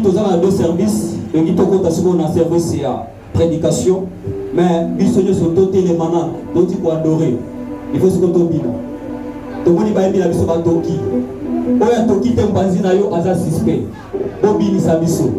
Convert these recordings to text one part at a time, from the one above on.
tous a deux services. Et qui toko tasiko na service à prédication. Mais bisonyo sont dotés les manas, dont il faut adorer. Il faut se contenter. Donc on y va bien biso ba toki. Oya toki tempanzi na yo aza suspect. Bobini sa biso.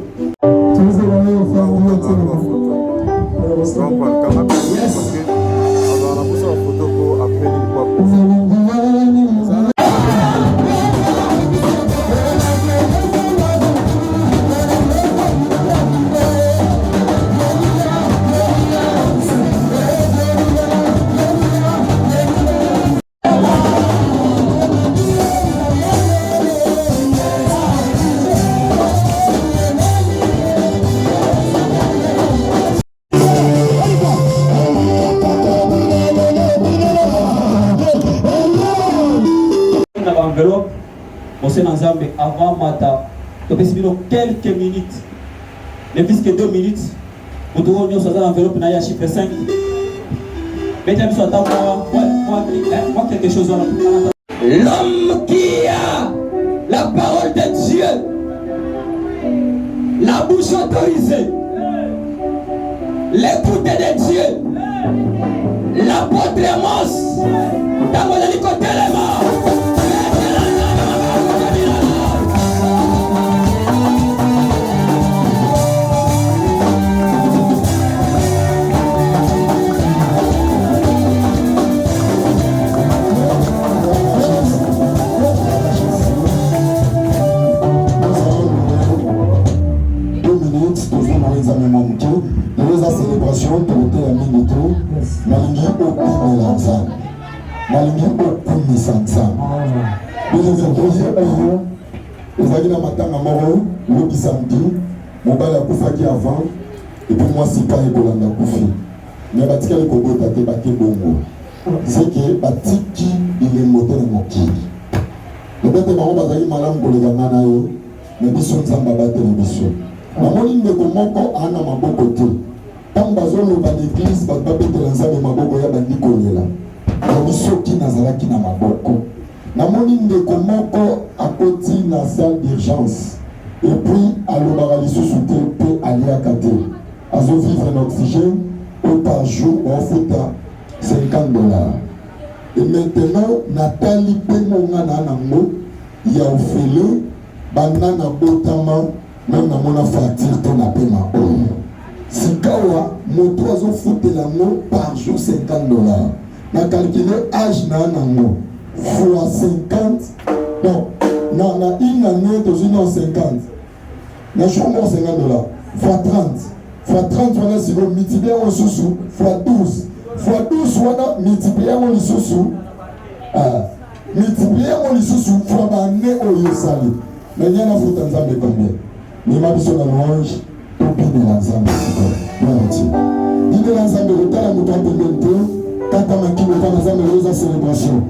Avant matin, donc c'est quelques minutes, mais puisque 2 minutes, nous devons nous sortir l'enveloppe dans le chiffre 5. Mais tu as moi quelque chose. L'homme qui a la parole de Dieu, la bouche autorisée, l'écoute de Dieu, l'apôtre Amos, dans mon hélicoptère est mort. La célébration pour la minute, nalingi au lanza, nalingi au nisanza. Nous avons posé les amis à matin à moro, le samedi, mon bal a koufaki avant, et puis moi c'est pas les bolanda koufi. Mais batika le kobo tate baké bongo. C'est que batiki il est moté le moki. Le bête marron bazali malam pour les gamana yo, mais biso nzamba bate le biso. Mamoni ndeko moko ana maboko te. Tant bazolo ba l'église ba babetela nzambe maboko ya bandi kolela. Ba soki nazalaki na maboko. Namoni ndeko moko akoti na salle d'urgence. Et puis alobaka lisusu te pe aliaka te. Azo vivre en oxygène au par jour on fouta $50. Et maintenant Nathalie pe monga na nango ya ofele banana botama même na mona facture to na pema o. Sikawa moto azo foutela ngo par jour $50. Na calculer âge na nango fois 50. Non, na une année to une 50. Na chongo $50 fois 30. Fois 30 wana siko multiplier en sous fois 12. Fois 12 wana multiplier en sous. Multiplier en sous fois ba année oyo sali. Mais nyana futa nzambe combien? Ni mabiso na louange pour bien la nzambe siko. Merci. Dine la nzambe lutala muto apembe kata makino kana nzambe loza célébration.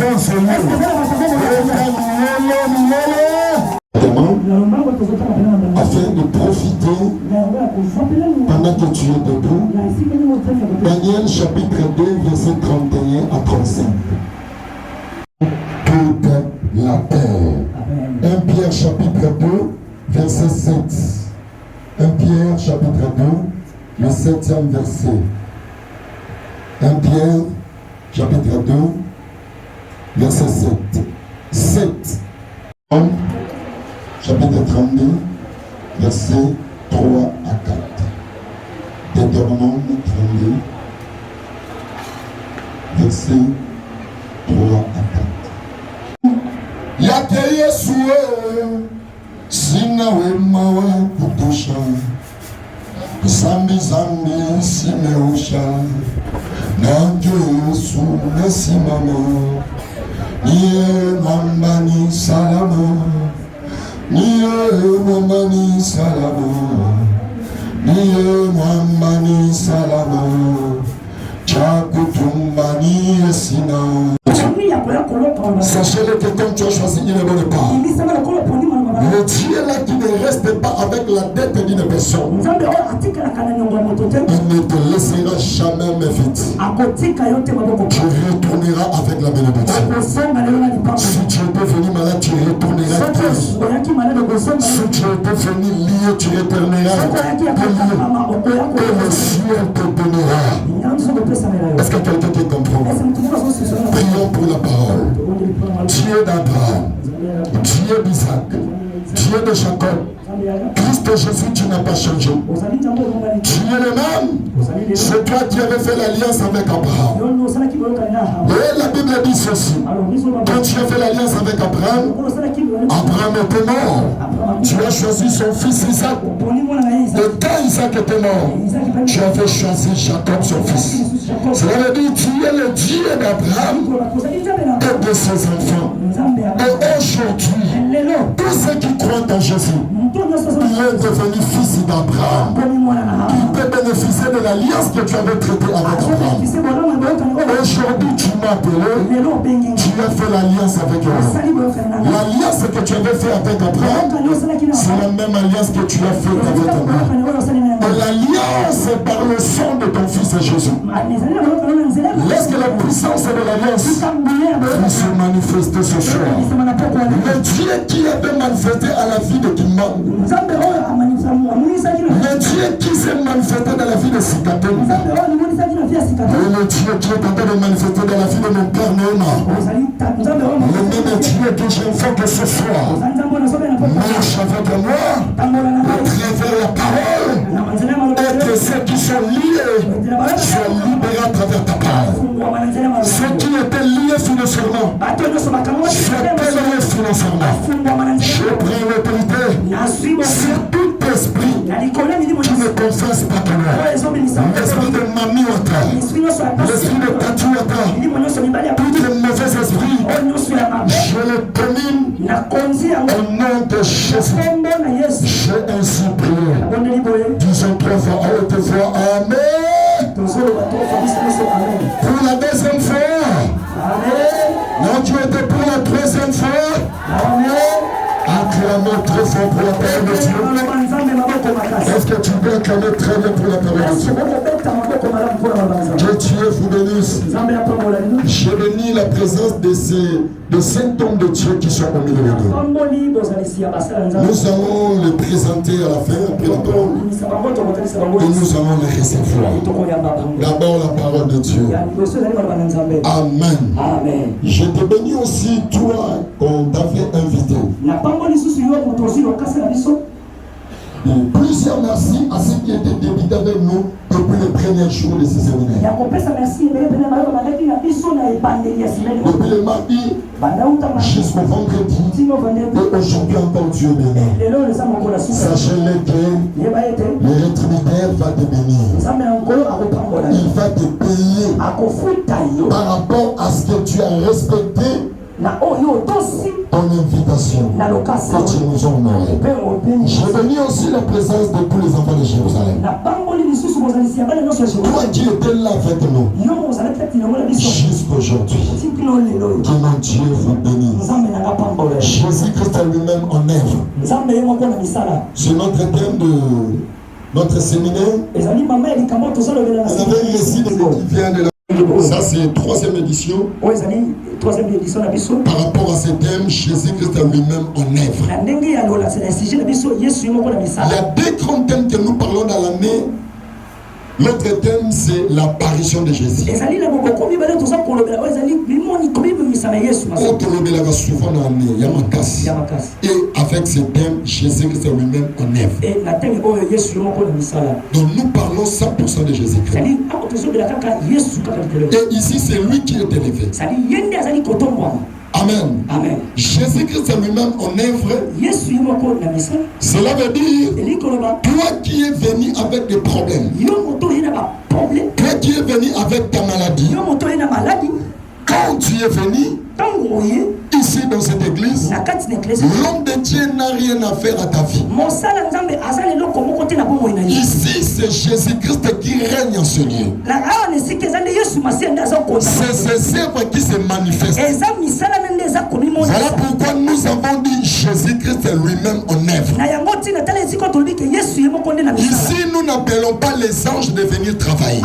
présence est là. Afin de profiter pendant que tu es debout. Daniel chapitre 2 verset 31 à 35. Toute la terre. 1 Pierre chapitre 2 verset 7. 1 Pierre chapitre 2 le 7e verset. 1 Pierre chapitre 2 verset 7. 7. Chapitre 32 verset 3 à 4. Deutéronome 32 verset 3 à 4. Yake Yesue sinawe mawa kutosha zambi zambi simeosha nanjo Yesu nesimama niye mambani salama niye mambani salama niye mambani salama chakutumbani esina. Sachez-le que comme tu as choisi une bonne part, le Dieu là qui ne reste pas avec la dette d'une personne, il ne te laissera jamais méfite. Tu retourneras avec la bénédiction. Si tu étais venu malade, tu retourneras guéri. Si tu étais venu lié, tu retourneras lié. Et le ciel te donnera. Est-ce que quelqu'un te comprend? Prions pour la parole. Dieu d'Abraham, Dieu d'Isaac, Dieu de Jacob, Christ Jésus, tu n'as pas changé. Tu es le même. C'est toi qui avais fait l'alliance avec Abraham. Et la Bible dit ceci. Quand tu as fait l'alliance avec Abraham, Abraham était mort. Tu as choisi son fils Isaac. Et quand Isaac était mort, tu avais choisi Jacob, son fils. Cela veut dire tu es le Dieu d'Abraham et de ses enfants. Et aujourd'hui, tous ceux qui croient en Jésus, il est devenu fils d'Abraham. Il peut bénéficier de l'alliance que tu avais traitée avec Abraham. Aujourd'hui, tu m'as appelé, tu as fait l'alliance avec Abraham. L'alliance que tu avais fait avec Abraham, c'est la même alliance que tu as faite avec Abraham. Et l'alliance est par le sang de ton fils Jésus. Laisse que la puissance de l'alliance puisse se manifester ce soir. Le Dieu qui avait manifesté à la vie de Kimman, le Dieu qui s'est manifesté dans la vie de Sikaten, et le Dieu qui est en train de manifester dans la vie de mon père Néma, le même Dieu que j'invoque que ce soir marche avec moi à travers la parole, et que ceux qui sont liés soient libérés à travers ta parole. Ceux qui étaient liés financièrement soient libérés financièrement. Je prends l'autorité sur tout esprit qui ne confesse pas ton nom. L'esprit de Mamiota, l'esprit de Tatuata, tous les mauvais esprits, je les domine au nom de Jésus. J'ai ainsi prié. Disons 3 fois à haute voix, Amen. Pour la deuxième fois. Non, tu étais pour la troisième fois. Acclamons très fort pour la parole de Dieu. Est-ce que tu peux acclamer très bien pour la parole de Dieu? Que Dieu vous bénisse. Je bénis la présence de ces hommes de Dieu qui sont au milieu de nous. Nous allons les présenter à la fin après la parole. Et nous allons les recevoir. D'abord la parole de Dieu. Amen. Amen. Je te bénis aussi, toi, qu'on t'avait invité. Plusieurs merci à ceux qui étaient débutés avec nous depuis le premier jour de ce séminaire. Depuis le mardi jusqu'au vendredi, et aujourd'hui encore Dieu bénit. Sachez-le que le rétributeur va te bénir. Il va te payer par rapport à ce que tu as respecté ton invitation que tu nous as honoré. Je bénis aussi la présence de tous les enfants de Jérusalem. Toi qui étais là avec nous jusqu'aujourd'hui, Que mon Dieu vous bénisse. Jésus-Christ est lui-même en œuvre. C'est notre thème de notre séminaire. Vous avez un récit qui vient de la... Ça, c'est troisième édition. Par rapport à ce thème, Jésus-Christ est lui-même en œuvre. Il y a deux grands thèmes que nous parlons dans l'année. L'autre thème, c'est l'apparition de Jésus. On souvent dans l'année, Yamakas. Et avec ce thème, Jésus-Christ est lui-même en œuvre. Donc nous parlons 100% de Jésus-Christ. Et ici, c'est lui qui est élevé. Amen. Amen. Jésus-Christ est lui-même en œuvre. Cela veut dire, toi qui es venu avec des problèmes, toi qui es venu avec ta maladie, quand tu es venu ici dans cette église, l'homme de Dieu n'a rien à faire à ta vie. Ici, c'est Jésus-Christ qui règne en ce lieu. C'est ses œuvres qui se manifestent. Voilà pourquoi nous avons dit Jésus-Christ est lui-même en œuvre. Ici, nous n'appelons pas les anges de venir travailler.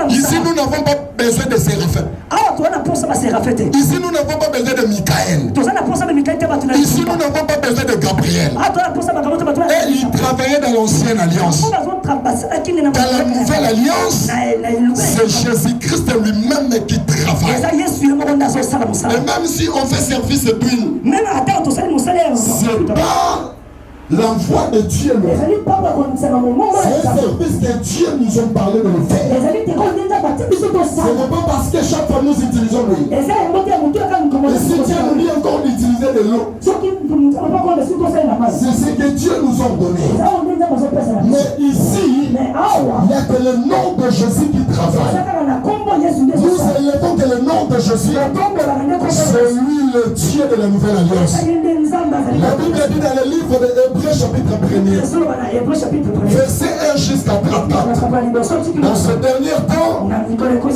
Ici, nous n'avons pas besoin de séraphins. Ici, nous n'avons pas besoin de Michael. Ici, nous n'avons pas besoin de Gabriel. Et il travaillait dans l'ancienne alliance. Dans la nouvelle alliance, c'est Jésus-Christ lui-même qui travaille. Et même si on fait service d'huile, c'est pas l'envoi de Dieu. C'est un service que Dieu nous a parlé de le faire. Ce n'est pas parce que chaque fois nous utilisons l'huile. Et si Dieu nous dit encore d'utiliser de l'eau, c'est ce que Dieu nous a donné. Mais ici, il n'y a que le nom de Jésus qui travaille. Nous élevons que le nom de Jésus, c'est lui le Dieu de la nouvelle alliance. La Bible dit dans le livre de Hébreux chapitre 1er, verset 1 jusqu'à 34. Dans ce dernier temps,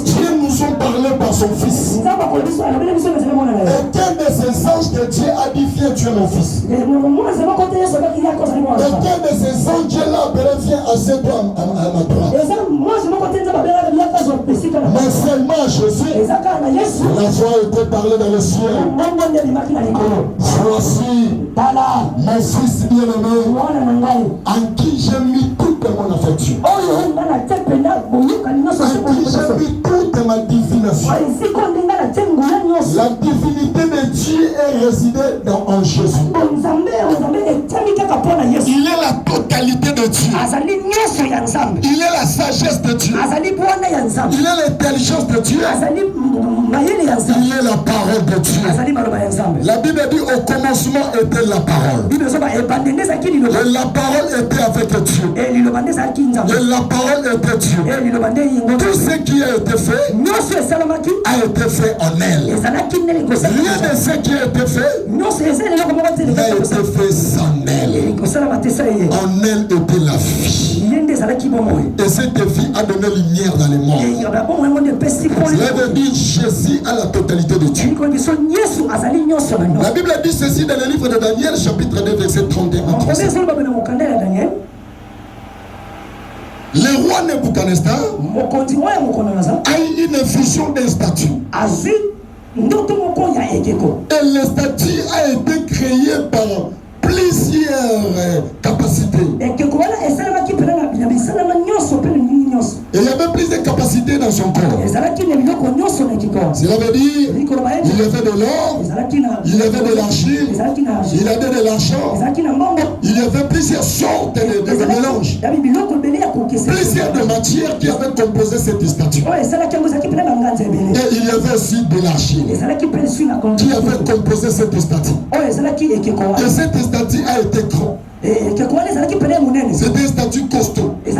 Dieu nous a parlé par son Fils. Et qu'un de ces anges que Dieu a dit, viens, tu es mon Fils. Et qu'un de ces anges, Dieu l'a appelé, viens, assieds-toi à ma droite. Mais seulement Jésus, la voix était parlée dans le ciel. Voici mon Fils bien-aimé, en qui j'ai mis toute mon affection, en qui j'ai mis toute ma divination. La divinité de Dieu est résidée en Jésus. Il est la totalité de Dieu. Il est la sagesse de Dieu. Il est l'intelligence de Dieu. Il est la parole de Dieu. La Bible dit au commencement était la parole. Et la parole était avec Dieu. Et la parole était Dieu. Tout ce qui a été fait a été fait en elle. Rien de ce qui a été fait n'a été fait sans elle. En elle était la vie. Et cette vie a donné lumière dans les mondes. Cela veut dire Jésus a la totalité de Dieu. La Bible dit ceci dans le livre de Daniel, chapitre 2, verset 31. Le roi Nebuchadnezzar a eu une vision d'un statut. Et le statut a été créé par plusieurs capacités. Et il y avait plus de capacités dans son corps. Cela veut dire il y avait de l'or, il y avait de l'argile, il y avait de l'argent, il y avait plusieurs sortes de mélanges, plusieurs de matières qui avaient composé cette statue. Et il y avait aussi de l'argile qui avait composé cette statue. Et cette statue a été grande. C'était un statut costaud. Et que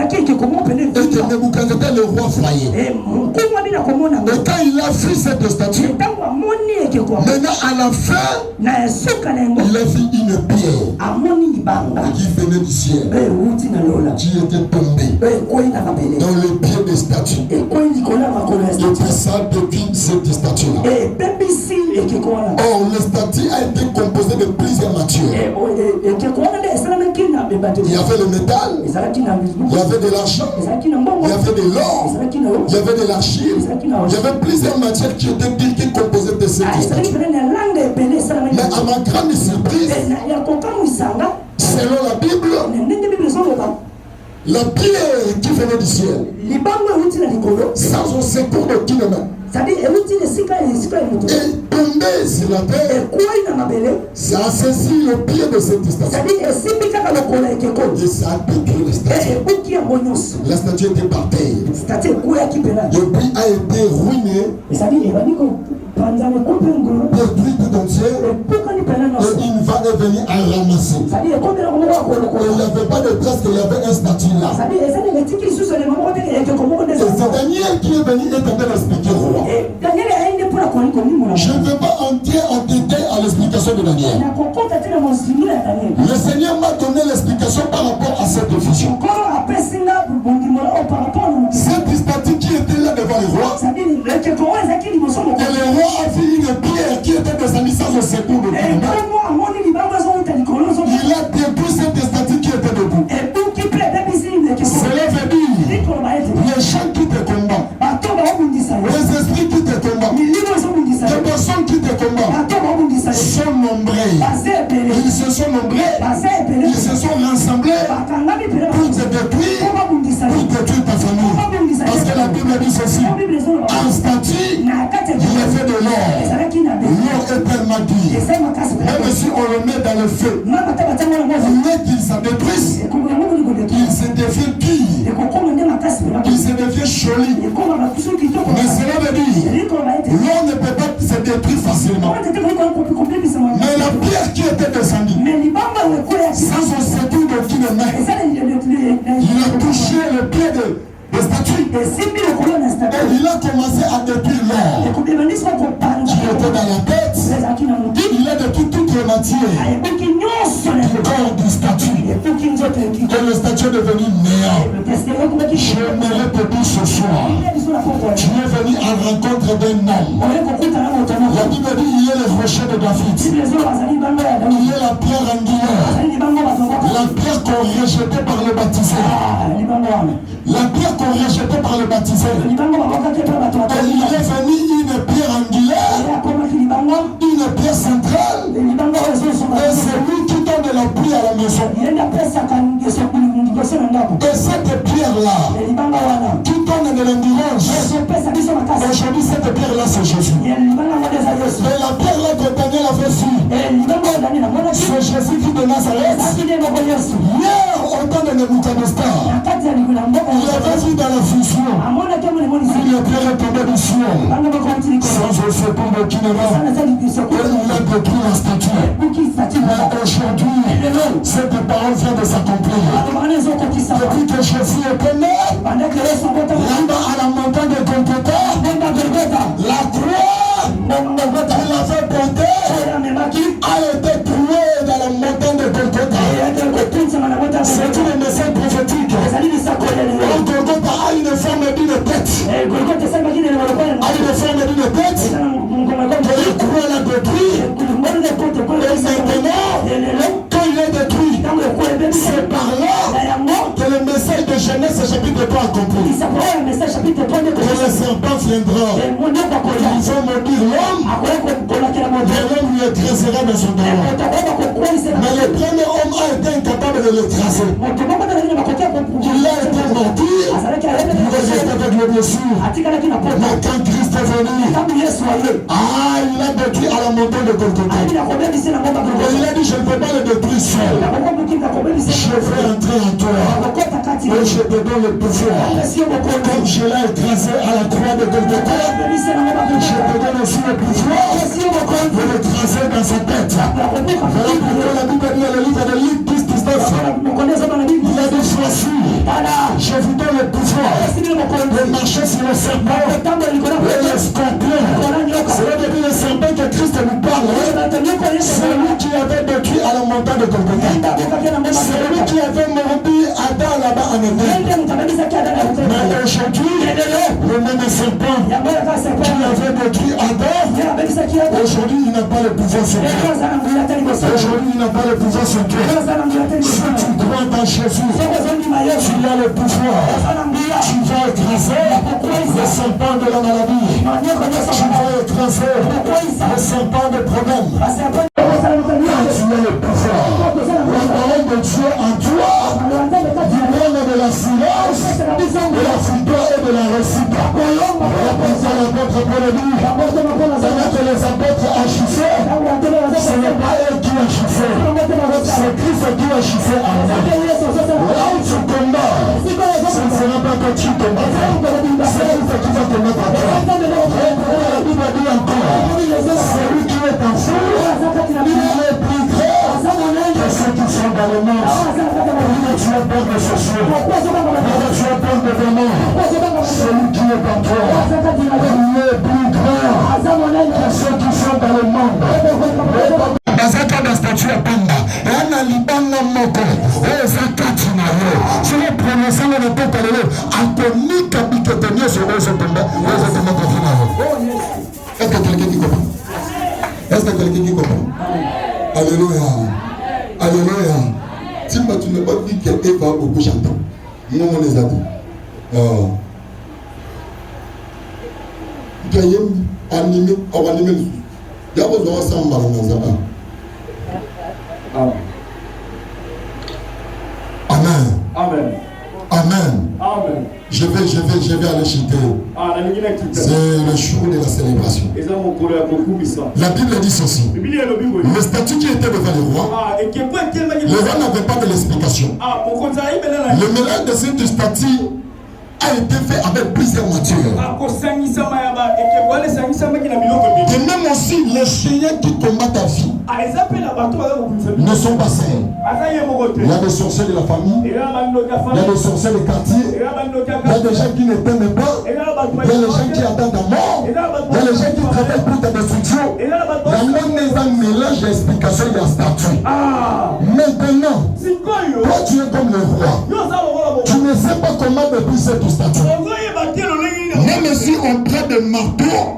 Nebuchadnezzar le roi voyait. Et quand il a vu cette statue, Maintenant, à la fin, il a vu une pierre qui venait du ciel, qui était tombée dans le pied des statues. Et puis ça devine cette statue-là. Or, le statue a été composé de plusieurs matières. Il y avait le métal, il y avait de l'argent, il y avait de l'or, il y avait de l'argile, il y avait plusieurs matières qui étaient composées de cette statue. Mais à ma grande surprise, selon la Bible, la pierre qui venait du ciel, sans un secours d'aucune main, et tombé sur la terre, ça a saisi le pied de cette statue. Et ça a détruit la statue. La statue était par terre. Le puits a été ruiné, détruit tout entier, et il va venir à ramasser. Il n'y avait pas de trace qu'il y avait un statue là. Et c'est Daniel qui est venu et t'entend expliquer au roi. Je ne veux pas entrer en détail à l'explication de Daniel. Le Seigneur m'a donné l'explication par rapport à cette vision. Cette statue qui était là devant le roi, et le roi a vu une pierre qui était descendue sans un secours de Dieu. Il a détruit cette statue qui était debout. Cela veut dire les gens qui te combattent, les esprits qui te combattent, les personnes qui te combattent sont nombreux. Ils se sont nombreux, ils se sont rassemblés pour te détruire, pour détruire ta famille. Parce que la Bible dit ceci: en statue, il est fait de l'or. L'or est tellement dur. Même si on le met dans le feu, mais qu'il se détruise, qu'il se devient pire, qu'il se devient joli. Mais cela veut dire l'or ne peut pas se détruire facilement. Mais la pierre qui était descendue, sans son secours d'aucune main, il a touché le pied de statue. Et il a commencé à détruire l'or qui était dans la tête. Il a détruit toutes les matières du corps du statue. Et le statue est devenu néant. J'aimerais te dire ce soir, tu es venu à la rencontre d'un homme. La Bible dit il y a le rocher de David, il y a la pierre angulaire, la pierre qu'on rejetait par le baptisé, la pierre qu'on rejetait par le baptisé. Et il est venu une pierre angulaire, une pierre centrale, et c'est lui qui donne de la pluie à la maison. Et cette pierre-là, qui donne de l'endurance, aujourd'hui cette pierre-là c'est Jésus. Et la pierre-là que Daniel avait su, c'est Jésus qui de Nazareth. Hier, au temps de Nebuchadnezzar, il avait vu dans la vision une pierre est tombée du ciel, sans un secours d'aucune main, et il a détruit la statue. Mais aujourd'hui, cette parole vient de s'accomplir. Depuis que Jésus est né, là-bas à la montagne de Golgotha, la croix qu'il avait portée a été trouée dans la montagne de Golgotha. C'est une message prophétique. Golgotha a une forme d'une tête. A une forme d'une tête. Et la croix l'a détruit. Et maintenant, quand il est détruit, c'est par là que le message de Genèse chapitre 3 a compris. Que le serpent viendra. Ils vont maudire l'homme. Et l'homme lui écrasera dans son talon. Mais le premier homme a été incapable de l'écraser. Il a été mordu. Il est avec le blessure. Mais quand Christ est venu, il a détruit à la montagne de Golgotha. Et il a dit, je ne peux pas le détruire seul. Je vais entrer en toi. Et je te donne le pouvoir. Comme je l'ai écrasé à la croix de Golgotha, je te donne aussi le pouvoir de l'écraser dans sa tête. Voilà pourquoi la Bible dit dans le livre de Luc 10, 19. Il a dit, voici, je vous donne le pouvoir de marcher sur le serpent et le scorpion. C'est là depuis le serpent que Christ montagne de Golgotha. Celui qui avait mordu Adam là-bas en Éden. Mais aujourd'hui, le même serpent qui avait détruit Adam, aujourd'hui il n'a pas le pouvoir sur toi. Aujourd'hui il n'a pas le pouvoir sur toi. Si tu crois dans Jésus, tu as le pouvoir. Tu vas écraser le serpent de la maladie. Tu vas écraser le serpent de problème. Tu as le pouvoir. La parole de Dieu en toi, du monde de la silence, de la victoire et de la réussite. Représente l'apôtre Paul, c'est que les apôtres agissaient. Ce n'est pas eux qui agissaient, c'est Christ qui agissait en eux. Là où tu combats, ce ne sera pas que tu combattras, c'est Christ qui va te mettre en toi. La Bible dit encore, celui qui est en feu, il est plus grand que ceux qui sont dans le monde. Tu as peur de ce soir, tu as peur de vraiment. Celui qui est en toi, il est plus grand que ceux qui sont dans le monde. Bazaka da statue ya panda yana libanga moko ezakati na yo sile prononcer le peuple lelo atonika biketenye sur ose tomba kofina yo. Est-ce que quelqu'un qui comprend? Est-ce que quelqu'un qui comprend? Alléluia. Alléluia. Si tu n'as pas dit qu'elle va au couche à temps, non, on les a dit. Tu as animé, on va animer le sous. Il y a besoin de ça en parlant. Amen. Amen. Amen. Amen. Je vais aller chanter. C'est le jour de la célébration. La Bible dit ceci. Le statut qui était devant le roi, le roi n'avait pas de l'explication. Le mélange de ces statues a été fait avec plusieurs matières. Et même aussi les chiens qui combattent ta vie ne sont pas sains. Il y a des sorciers de la famille, il y a des sorciers de quartier, il y a des gens qui ne t'aiment pas, il y a des gens qui attendent ta mort, il y a des gens qui travaillent pour ta destruction. Il y a un mélange d'explications et de statuts. Maintenant, toi tu es comme le roi. Tu ne sais pas comment depuis cette statue. Même si on prend des marteaux,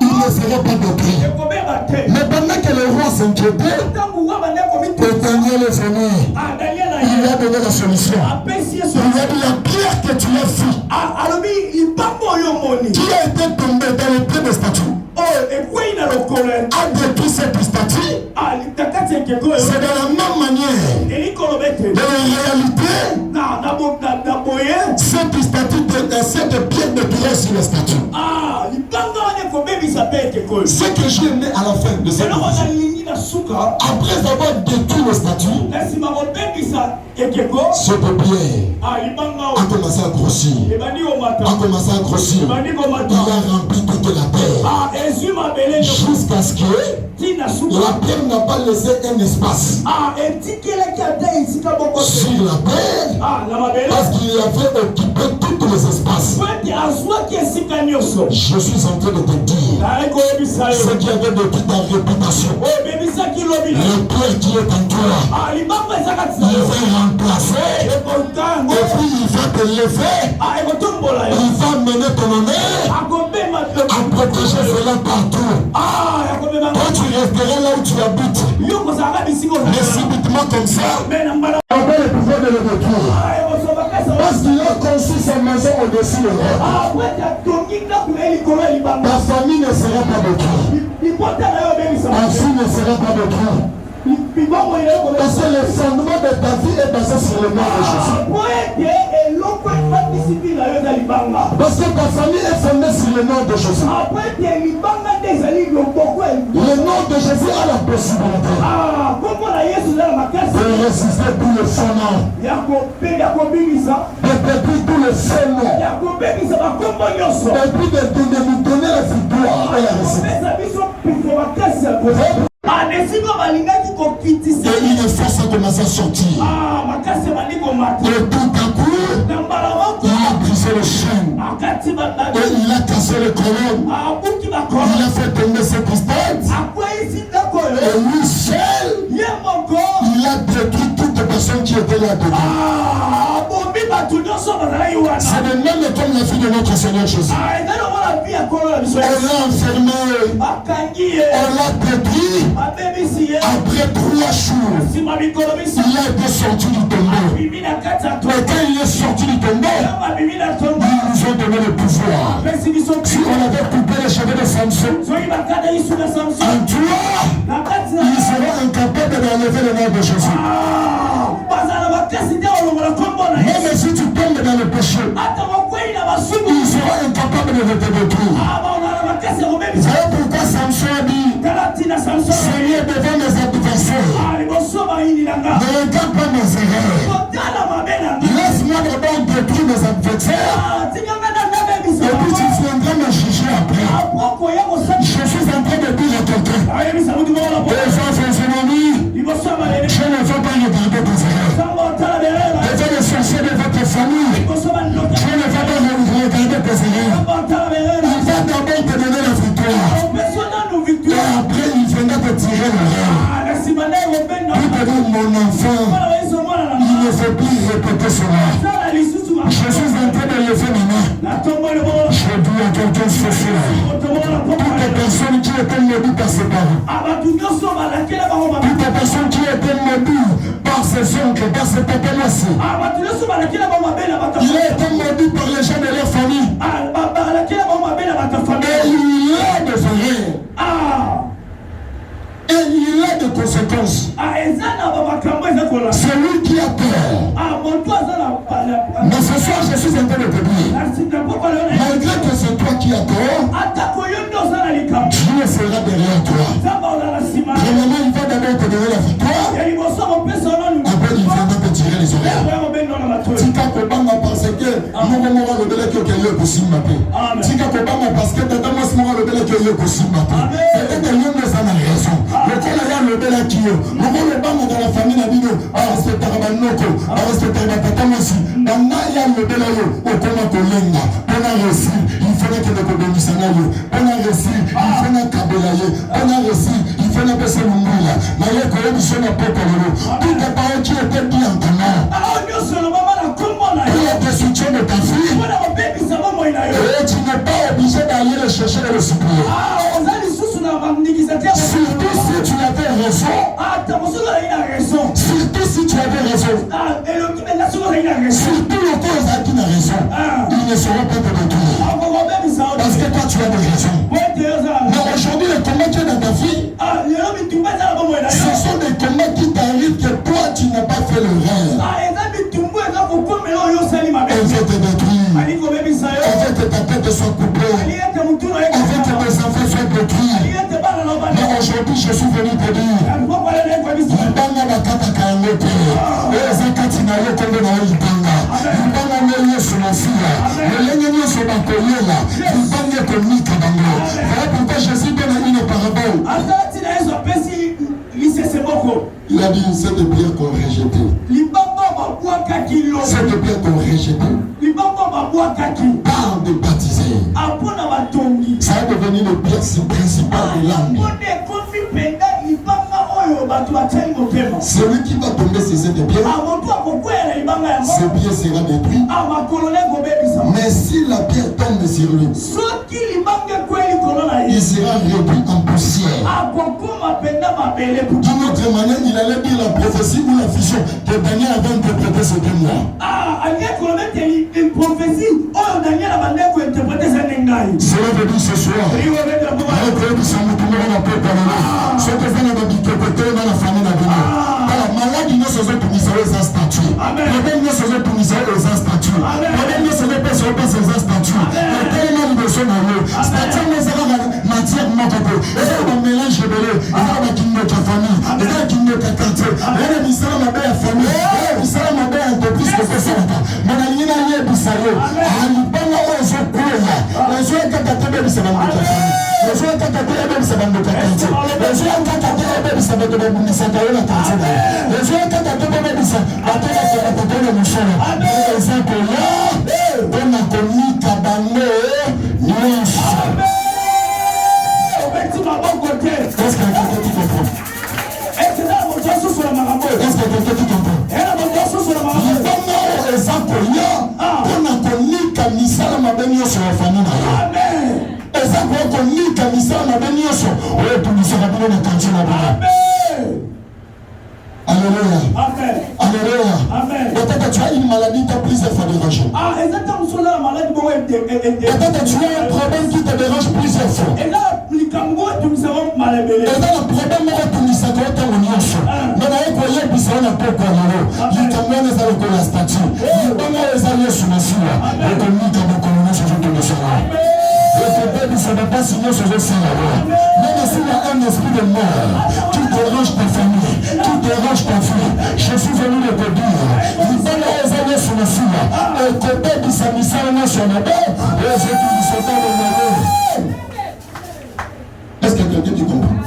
il ne sera pas détruit. Mais pendant que le roi s'inquiétait, le Daniel est venu. Il a donné la solution. Il a dit la pierre que tu as fait, qui a été tombée dans le pied de statue, a détruit cette statue. C'est de la même manière. Dans la réalité, cette statue, cette pierre de pierre sur la statue. Ce que j'ai aimé à la fin de cette vidéo, après avoir détruit le statut, ce pierre a commencé à grossir. A commencé à grossir. Il a rempli toute la terre. Jusqu'à ce que la pierre n'a pas laissé un espace sur la terre, parce qu'il avait occupé tous les espaces. Je suis en train de te dire ce qui avait depuis ta réputation. Le pierre qui est en toi, il va remplacer, et puis il va te lever, il va mener ton honneur à protéger cela partout. Toi tu resteras là où tu habites, mais subitement comme ça, on va le pouvoir de le retour. Parce qu'il a construit sa maison au-dessus de l'autre. Ta famille ne sera pas détruite. Ta fille ne sera pas détruite. Parce que le fondement de ta vie est basé sur le nom de Jésus. Parce que ta famille est fondée sur le nom de Jésus. Le nom de Jésus a la possibilité de résister tous les faux noms, de détruire tous les faux noms, et puis de nous donner la victoire et la réussite. Et une force a commencé à sortir. Et tout à coup, il a brisé le chêne. Et il a cassé les colonnes. Il a fait tomber ses cristaux. Et lui seul, il a détruit toutes les personnes qui étaient là dedans. C'est le même comme la fille de notre Seigneur Jésus. On l'a enfermé, on l'a détruit. Après 3 jours, il a été sorti du tombeau. Et quand il est sorti du tombeau, ils nous ont donné le pouvoir. Si on avait coupé les cheveux de Samson, en toi, il sera incapable d'enlever le nom de Jésus. Même si tu tombes dans le péché, il sera incapable de te détruire. C'est pourquoi Samson a dit, Seigneur, devant mes adversaires, ne regarde pas mes erreurs. Laisse-moi d'abord détruire mes adversaires. Et puis tu viendras me juger après. Je suis en train de dire à quelqu'un, les enfants ennemis, je ne veux pas regarder tes erreurs. Devant les sorciers de votre famille, je ne veux pas regarder tes erreurs. Il va d'abord te donner la victoire. Et après, il viendra te tirer l'erreur. Il te dit, mon enfant, il ne faut plus répéter cela. Je suis en train de lever mes mains. Je dis à quelqu'un ce soir, toutes les personnes qui étaient maudites par ses parents, toutes les personnes qui étaient maudites par ses oncles, par ses papas aussi, il a été maudit par les gens de leur famille. Et il a des erreurs. Et il a des conséquences. C'est lui qui a peur. Mais ce soir, je suis en train de te dire, malgré que c'est toi qui as tort, Dieu sera derrière toi. Premièrement, il va d'abord te donner la victoire. Après, il viendra te tirer les oreilles. Tika Kobanga parce que Mora le bel que quelqu'un possible m'appeler. Tika Kobanga parce que Tata Mora le bel que quelqu'un possible m'appeler. Peut-être que l'homme n'a pas raison. Le colère le bel qui est. Le bang dans la famille Nabino. Respecter Banoko. Respecter Tata Mossi. Dans Naya le bel au Koma Kolenga. Pendant récit, il fallait que le Kodomisanayo. Pendant récit, il fallait Kabelaye. Pendant récit, il fallait que c'est Mumula. Maïe Kodomisson n'a pas parlé. Toutes les paroles qui étaient bien en tenant. Pour le soutien de ta fille, et tu n'es pas obligé d'aller le chercher et le supplier. Surtout si tu avais raison. Surtout si tu avais raison. Surtout le cause qui n'a raison. Il ne sera pas te détruire. Parce que toi tu as des raisons. Mais aujourd'hui le combat qui est dans ta vie, ce sont des combats qui t'arrivent que toi tu n'as pas fait le rêve. Elle veut te détruire. Elle veut que ta tête soit coupée. Elle veut que tes enfants soient détruits. Mais aujourd'hui, je suis venu te dire, Libanga Bakata Kaangote, Ezekati na yo kombe na Libanga, Libanga na yo Sonasia, Lelenge nyo Sobakoyela, Libanga Komika Bango. Voilà pourquoi Jésus donne une parabole. Il a dit cette pierre qu'on rejetait. Cette pierre qu'on rejetait. Par de baptisés. Ça a devenu le pierre principale de l'âme. Celui qui va tomber sur cette pierre, ce pierre sera détruit. Mais si la pierre tombe sur lui, il sera réduit en poussière. D'une autre manière, il allait dire la prophétie ou la vision que Daniel avait interprété ce témoin. Cela veut dire ce soir, ce que vous avez dit que dans la famille n'a venu. Malade, nous sommes pour nous un statut. Problème, nous sommes pour nous un statut. Problème, nous sommes pas sur un statut. Tellement de choses dans l'eau. Statut, nous avons matière de notre côté. Et ça, on mélange de l'eau. Et ça, on va quitter notre famille. Et ça, on quitte notre quartier. Et là, nous sommes ma belle famille. Et nous sommes ma belle entreprise que c'est ça. Mais la ligne à l'île du salaud. On pas là où on se coule. Les gens qui ont été bébés, c'est dans notre famille. Les gens qui ont été bébés, c'est dans notre quartier. Les gens qui ont été bébés, c'est dans notre quartier. Les gens qui ont été bébés, c'est dans notre quartier. Les gens qui on a connu Kabango, Nice. Est-ce que tu comprends? Punissa na benioso. Oh, punissa na bino na quartier na bino. Alléluia. Amen. Alléluia. Amen. Peut-être tu as une maladie qui plusieurs fois dérangé. Ah, exactement, sur la maladie. Peut-être tu as un problème qui te dérange plusieurs fois. Et là, les Camerounais, tu me seras mal élevé. Et là, le problème est que tu ne sais pas où on est. Mais là, il faut y aller, puis c'est un peu quoi. Les Camerounais, ça le connaît la statue. Les Camerounais, ça le sur la scie. Les Camerounais, comme on connaît, c'est juste le sang. Le peuple, ça ne va pas signer ce jeu sans la loi. Même s'il y a un esprit de mort qui dérange ta famille, qui dérange ta fille, je suis venu de te dire, il va les aller sur la scie. Et que tu s'est mis ça sur la baie, et je te dis, c'est pas le moment. Est-ce que quelqu'un qui comprend?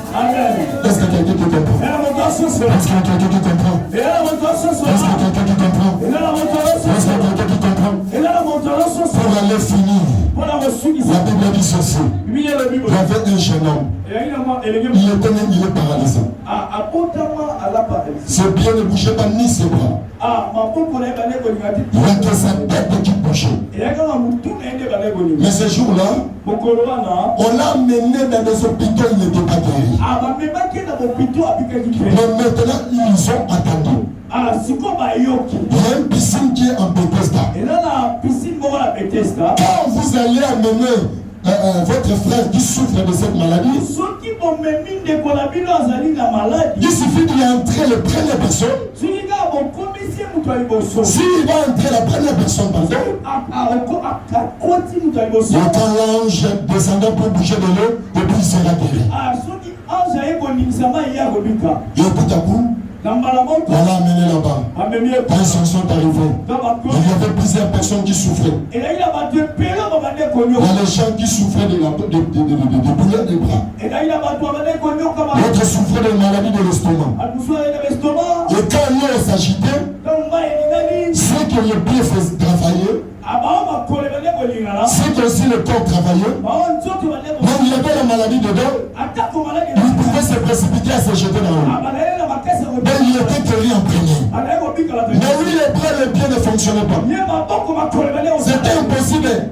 Est-ce que quelqu'un qui comprend? Est-ce que quelqu'un qui comprend? Est-ce que quelqu'un qui comprend? Est-ce que quelqu'un qui comprend? Pour aller finir, la Bible dit ceci. Il y avait un jeune homme. Il est paralysé. Ses pieds ne bougeaient pas ni ses bras. Il n'y a que sa tête qui bougeait. Mais ce jour-là, on l'a amené dans des hôpitaux, il n'était pas guéri. Mais maintenant, ils ont attendu. Il y a une piscine qui est en Bethesda. Quand vous allez amener votre frère qui souffre de cette maladie, il suffit d'y entrer la première personne. S'il va entrer la première personne, quand l'ange descendant pour bouger de l'eau, et puis il sera guéri. Et tout à coup, on l'a amené là-bas. Quand ils sont arrivés, il y avait plusieurs personnes qui souffraient. Il y a les gens qui souffraient de douleurs des bras. D'autres souffraient de maladies de l'estomac. Et quand l'eau s'agitait, c'est que les pieds faisaient travailler. C'est que aussi le corps travaillait. Donc il y avait la maladie dedans. Il pouvait se précipiter à se jeter dans l'eau. Mais il était guéri en premier. Mais oui, les bras et les pieds ne fonctionnaient pas. C'était impossible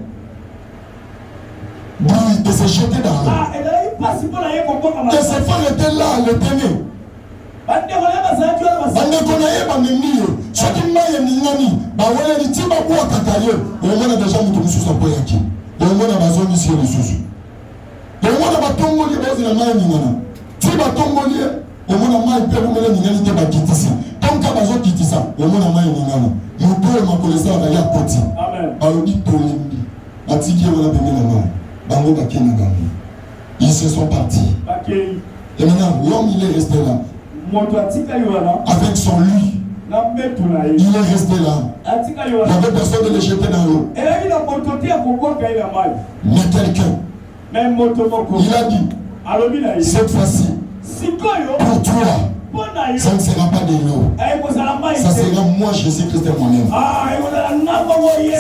de se jeter dans l'eau. Et ses frères étaient là, le tenir. Ils se sont partis. Et maintenant, l'homme il est resté là. Avec son lit. Il est resté là. Il n'y avait personne de le jeter dans l'eau. Mais quelqu'un, il a dit, cette fois-ci, pour toi, ça ne sera pas de l'eau. Ça sera moi, Jésus-Christ moi-même.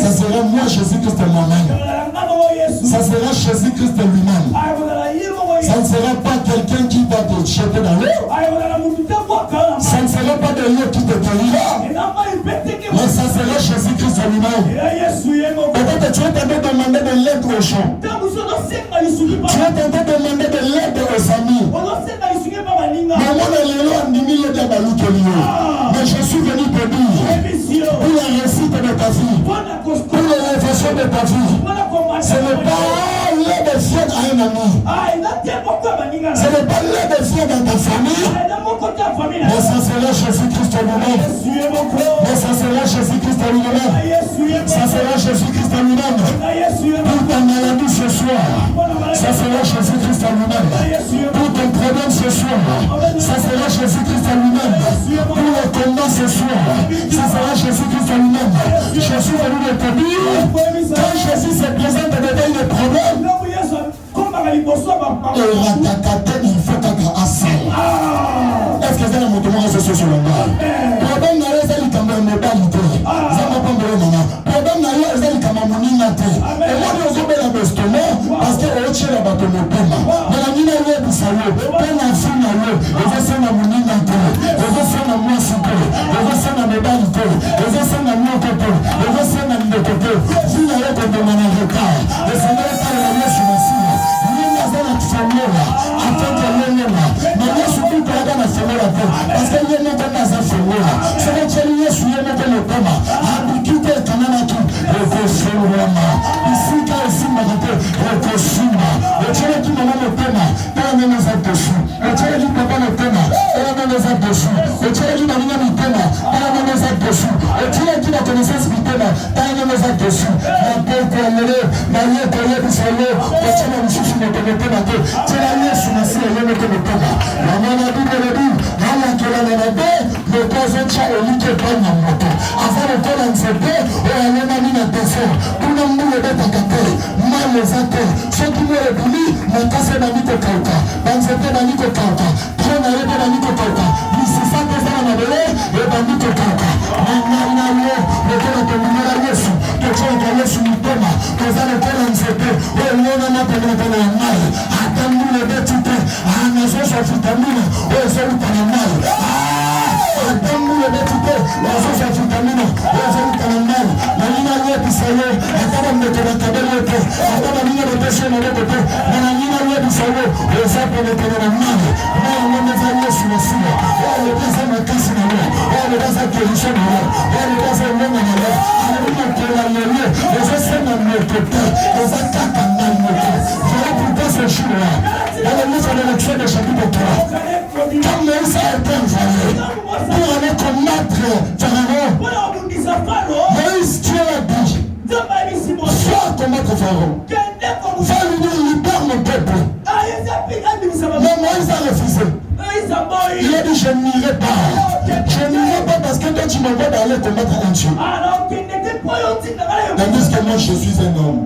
Ça sera moi, Jésus-Christ moi-même. Ça sera Jésus-Christ lui-même. Ça ne sera pas quelqu'un qui va te jeter dans l'eau. Ça ne sera pas de l'eau qui te guérira. Mais ça sera Jésus-Christ lui-même. Peut-être tu es tenté de demander de l'aide aux gens. Tu es tenté de demander de l'aide aux amis. Mais je suis venu te dire, pour la réussite de ta vie, pour l'élévation de ta vie, ce n'est pas l'aide de fier à un ami. Ce n'est pas l'aide de fier dans ta famille. Mais ça sera Jésus-Christ lui-même. Mais ça sera Jésus-Christ lui-même. Ça sera Jésus-Christ lui-même. Pour ta maladie ce soir, ça sera Jésus-Christ lui-même. Pour ton problème ce soir, ça sera Jésus-Christ lui-même. Pour le combat ce soir, ça sera Jésus-Christ lui-même. Je suis venu de te dire, quand Jésus se présente devant le problème, il faut qu'à Assal. Est-ce que c'est un mouvement associé sur le mal? Problème n'a pas été comme une modalité. Ça m'a pas donné maman. Problème n'a pas été comme un moninate. Et moi, je suis bien investement parce que au tchè la bateau me pema. Mais la mine est bien salée. Pena fina l'eau. Et je sais ma moninate. Et je sais ma moissite. Et je sais ma modalité. Et je sais ma mokoto. Et je sais ma mokoto. Fina l'eau comme de mon avocat. Et c'est là que la loi sur la cible. Famille même les actes dessus. Et tu as dit papa le thème, elle a même les actes dessus. Et tu as dit la ligne du thème, elle a même les actes dessus. Et tu as dit la connaissance du thème, elle a même les actes dessus. La paix pour aller, la ligne pour aller, pour aller, pour tu as mis sur le thème, tu as lié sur la ciel, elle a mis le thème. La main a dit le but, la main qui a la paix, le poison tient au lit qui est pas dans moto. Avant le corps en cette paix, elle a mis la tesson. Tout le monde est à côté, mal les actes. Ceux qui m'ont répondu, mon cas c'est Baniko Kauka. Banzete Baniko Kauka. Prends la réponse Baniko Kauka. Ici, ça te fait la belé, et Baniko Kauka. Maintenant, le temps de terminer la leçon. Que tu as gagné sur le thème. Que ça le temps en cette paix. Et l'on a pas de la maille. Attends-nous le bêtité. Ah, mais je suis vitamine. Et je suis dans la maille. Attends-nous le bêtité. La sauce à vitamine. Et je suis dans la maille. La ligne à l'eau, puis ça y est. Attends-nous le temps de terminer la leçon. Attends-nous le temps de terminer la leçon. La ligne à l'eau, puis ça y est. Et ça peut le temps de la maille. Mais on a mis à l'eau sur le ciel. Oh, le temps de la casse dans l'eau. Oh, le temps de la guérison dans l'eau. Oh, le temps de la maille dans l'eau. Alléluia, que la ligne. Et je sais dans le côté. Et ça casse dans le côté. Je vais écouter ce jour-là. Dans le livre de l'Exode de chapitre 3. Quand Moïse a été envoyé pour aller combattre Pharaon, Moïse, Dieu a dit, sois combattre Pharaon. Va lui dire, libère mon peuple. Mais Moïse a refusé. Il a dit, je n'irai pas. Je n'irai pas parce que toi tu m'envoies d'aller combattre un Dieu. Tandis que moi je suis un homme.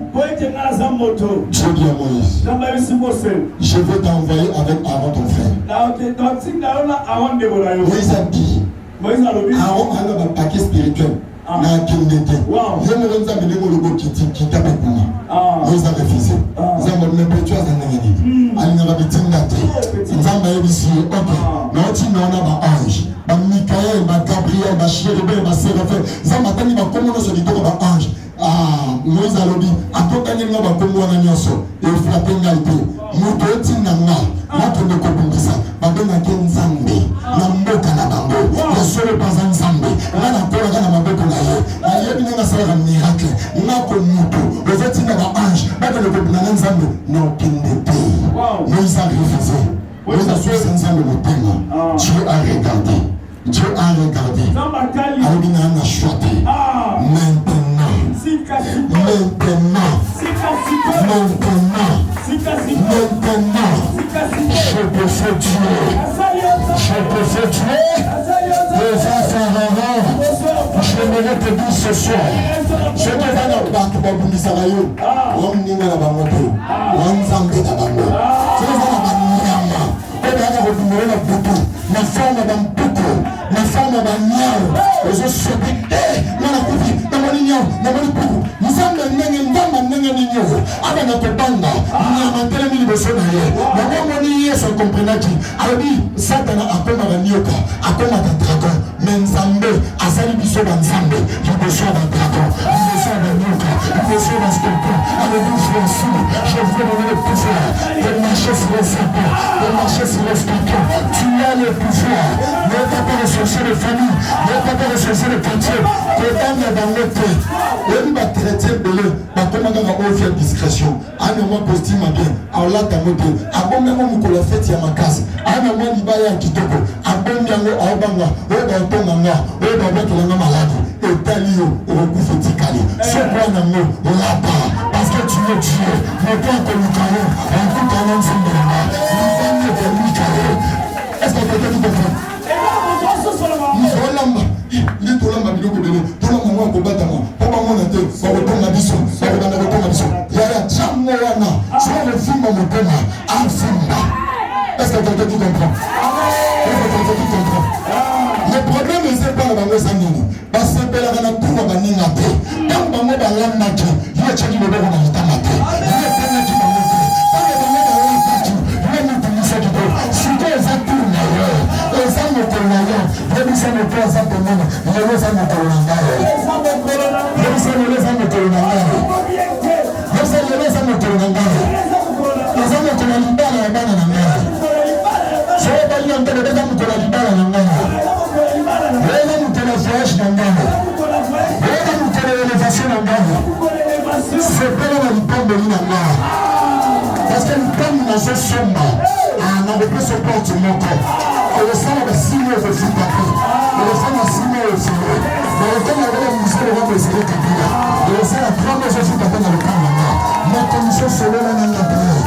Dieu dit à Moïse, je veux t'envoyer avec Aaron ton frère. Moïse a dit, Aaron a un paquet spirituel. Na kindete. Yemo wenza milemo logo kita pekuna. Moïse a refusé. Nzamba mmepetu azanengeni. Alingaba bitinga te. Nzamba yebisi OK. Na oti naona ba ange. Ba Michael, ba Gabriel, ba Chérubin, ba Séraphin. Nzamba tani ba komono so litoko ba ange. Moïse alobi atokani nga ba komo wana nyonso. E frappe ngalite. Moto oti nanga. Nato ne kopungisa. Ba benga ke Nzambe. Na mboka na bango. Ya solo pas Nzambe. Na kola kana maboko na ye. Na yebi nga sala miracle. Na ko moto. Ozoti na ba ange. Ba ke le peuple na Nzambe. Non kindete. Moïse a refusé. Moïse a souhaité Nzambe motema. Dieu a regardé. Dieu a regardé. Alors il a choisi. Maintenant, je peux faire tuer. Je peux faire tuer. Les enfants, je me le dis ce soir. Je te vais dans le bac pour Boumisarayo. On n'y a pas moto. On s'en fait à Bango. Tu vas dans la Banyama. On va retrouver la bouton. Ma femme dans le bouton. Ma femme dans le niao. Et je sais que, dans la coupe, dans mon niao, dans mon bouton. Nous sommes dans le niao. Avec notre bande, nous avons tellement de choses à dire. Nous avons dit, sans comprendre qui. Alors, Satan a comme un nioka, a comme un dragon. Mais Nzambe, a sali biso dans Nzambe. Il reçoit un dragon, il reçoit un nioka, il reçoit un scorpion. Alors, nous faisons ça. Je veux donner le pouvoir de marcher sur les serpents, de marcher sur les scorpions. Tu as le pouvoir. Ne pas rechercher les familles, ne pas rechercher les quartiers. Que dans le tête. Et nous, chrétien, comment on fait discrétion. À un moment, costume bien. Alors là, t'as monté. À bon moment, nous la fête, il y a ma casse. À un moment, il va y avoir Kitoko. À bon moment, à Obama, Obama, Obama, malade. Et Talio, au recouvre Tikali. Ce point d'amour, là-bas. Parce que tu es Dieu. Mais toi, comme Mikao, un coup, quand on s'en demande. Nous sommes comme Mikao. Est-ce qu'on peut tout comprendre? Il tolamba biloko bele tolamba mwa kobata mwa papa mwana te bakotonga biso bakobanda kotonga biso yaya jambo wana soa lefimba motema afimba. Est-ce que quelqu'un qui comprend? Est-ce que quelqu'un qui comprend? Le problème eza mpona bango eza nini basepelaka na tuna baninga te ntango bango balandaki ye tyaki loboko na litanga te ye pengaki bango te ntango bango balandaki ye mitumisaki te sikoyo eza tuna yo eza mokolo na yo yebisa mokolo aza komona lelo eza mokolo na ngai yebisa lelo eza mokolo na ngai yebisa lelo eza mokolo na ngai eza mokolo ya libala ya bana na ngai soki bali ya ntelo eza mokolo ya libala na ngai eza mokolo ya voyage na ngai eza mokolo ya elevation na ngai sepela na lipamboli na ngai parce que lipambi nazosomba repris ce porte mon corps. Et le sang de signer au fil d'appeler. Et le sang de signer au fil. Mais le temps de la musique de l'homme est capilla. Et le sang de la grande chose qui t'appelle dans le camp de moi. Ma commission selon la langue d'appeler.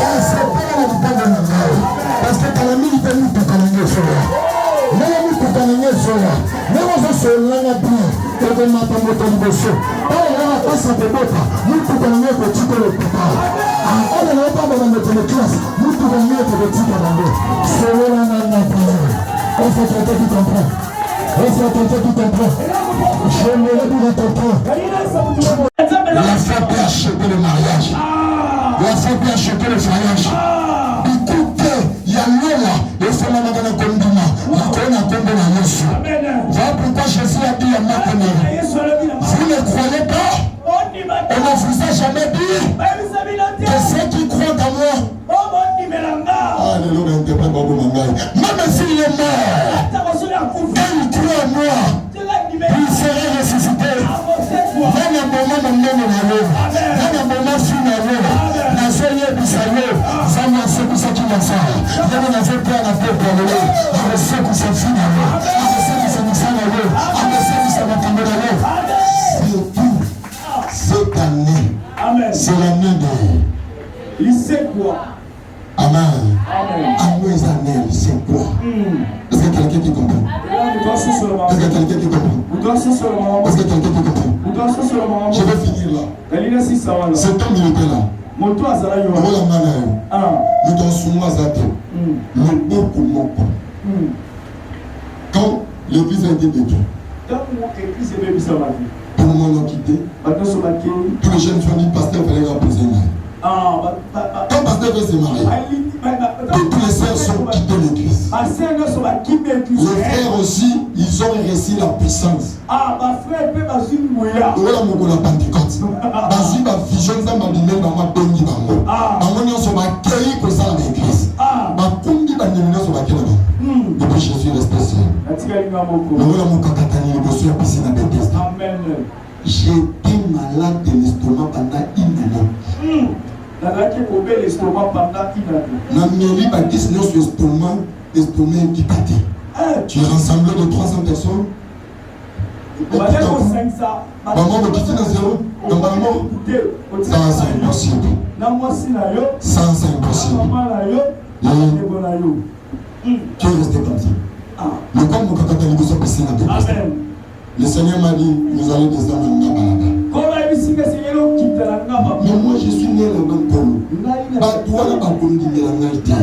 Et c'est pas dans le camp de moi. Parce que quand la milité nous peut connaître cela. Même nous peut connaître cela. Même on se souvient de la vie. Et de ma tombe de ton bossu. Pas la passe à tes bottes. Nous peut connaître le titre de papa. On ne va pas dans notre classe. Nous pouvons mettre le titre dans l'eau. Selon la langue d'appeler. On fait quelqu'un qui comprend. On fait quelqu'un qui comprend. Je me lève dans ton temps. La femme peut acheter le mariage. La femme peut acheter le mariage. Écoutez, il y a l'homme. Et c'est la maman de Kondima. La colonne a tombé dans l'os. Voilà pourquoi Jésus a dit à ma caméra. Vous ne croyez pas? On ne vous a jamais dit que ceux qui croient en moi. Alléluia, même s'il est mort, quand il croit en moi, il sera ressuscité. Dans un moment, dans un moment, sur la roue, dans ce lieu du salut, ça m'a fait pour ça qui m'a fait. Il y a un fait plein à faire pour le loup. Il sait que c'est fini à l'eau. Il sait que c'est mis à l'eau. Il sait que c'est m'a tombé à l'eau. Surtout, cette année, c'est l'année de. Il sait quoi? Amen. À nos années, c'est quoi? Est-ce que quelqu'un qui comprend? Est-ce que quelqu'un qui comprend? Est-ce que quelqu'un qui comprend? Je vais finir là. Cet homme il était là. Nous t'en souvenons à Zato. Quand l'église a été détruite, tout le monde a quitté. Tous les jeunes ont dit pasteur, il fallait reposer. Quand pasteur veut se marier, toutes les sœurs sont quittées l'église. Les frères aussi, ils ont réussi la puissance. Voilà mon la Pentecôte. Dans une vision, ça m'a dit même dans ma bonne vie. Dans mon sur ma cueilli pour ça l'église. Ma combi dans les sur ma cueilli. Depuis Jésus resté seul. Voilà mon cacatani, le monsieur a piscine à Bethesda. J'étais malade de l'estomac pendant une année. Nameli va 19 sur estomac équipé. Tu es rassemblé de 300 personnes. Maman me quitte dans zéro. Normalement, ça c'est impossible. Ça c'est impossible. Tu es resté comme ça. Le corps mon cacata nous sommes passés dans la tête. Le Seigneur m'a dit, nous allons descendre en Nabalaba. Mais moi je suis né là-bas pour toi là-bas pour me dire la vérité.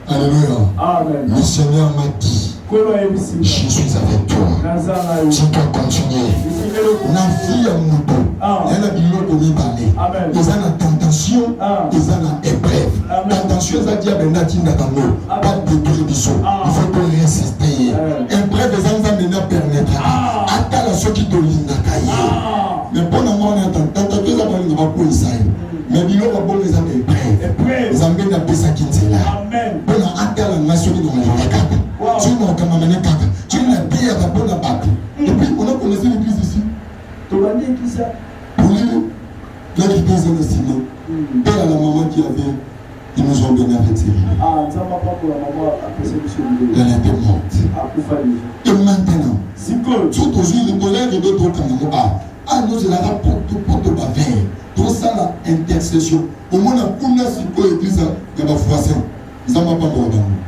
Alléluia. Le Seigneur m'a dit, je suis avec toi. Tu dois continuer. La fille à Mouto, elle a dit l'autre au Libanais. Ils ont la tentation, ils ont la épreuve. La tentation, elle a dit à Benatina Tango, pas de détruire du saut. Il faut pas résister. Épreuve, les gens ont maintenant permettra. Attends à ceux qui te l'ont caillé. Mais pour le moment, on attend. Tant que les gens ne vont pas essayer. Mais il y a bon les amis épreuves. Les amis n'a pas ça qui est là. Pour attendre la nation qui doit les regarder. Tu n'as qu'à m'amener caca. Tu n'as pas à pour la battre. Et puis, on a connaissé l'église ici. Pour lui, là qui disait le Simon, elle a la maman qui avait, ils nous ont donné avec ses vies. Elle était morte. Et maintenant, surtout aujourd'hui, les collègues de d'autres camarades, nous, c'est la rapporte pour te baver. Tout ça, la intercession. Au moins, on a si l'église, il y a ma foi, ils n'ont pas droit d'amour.